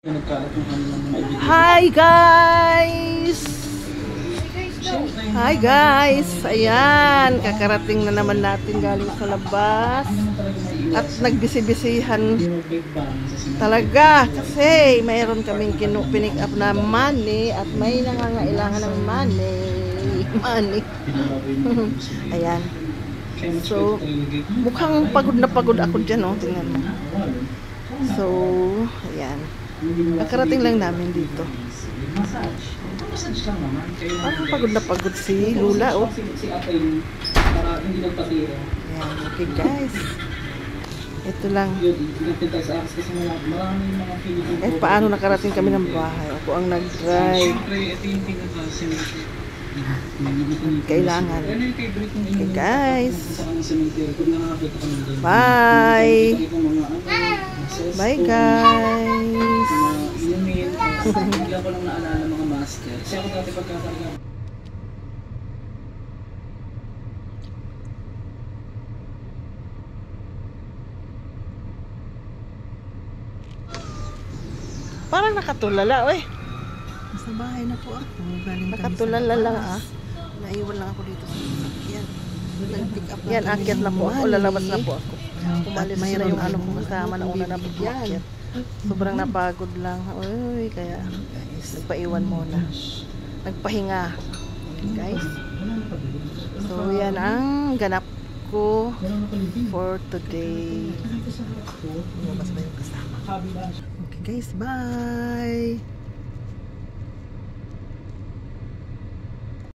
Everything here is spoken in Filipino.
Hi guys! Hi guys! Ayan, kakarating na naman natin galing sa labas. At nagbisi-bisihan talaga kasi mayroon kaming pinick up na money at may nangangailangan ng money. Ayan. So, mukhang pagod na pagod ako dyan, oh. Tingnan mo. So, ayan. Nakarating lang namin dito. Parang pagod na pagod si Lula, oh. Ayan, okay guys. Ito lang. Paano nakarating kami ng bahay? Ako ang nag-drive. Kailangan. Okay guys. Bye. Bye guys. Bigla ko lang naalala mga master. Kasi ako dati pagkakalaga. Parang nakatulala, oy. Sa bahay na po ako. Galing Nakatulala lang, ah. Naiwan lang ako dito sa sasakyan. Nag-pick up Yan, akyat na po ako. Lalabas na po ako. Umalis na yung ano kong kasama na una na po akyat. Sobrang napagod lang. Uy, kaya nagpaiwan muna. Nagpahinga. Okay, guys. So, yan ang ganap ko for today. Lumabas ba yung kasama? Okay guys, bye!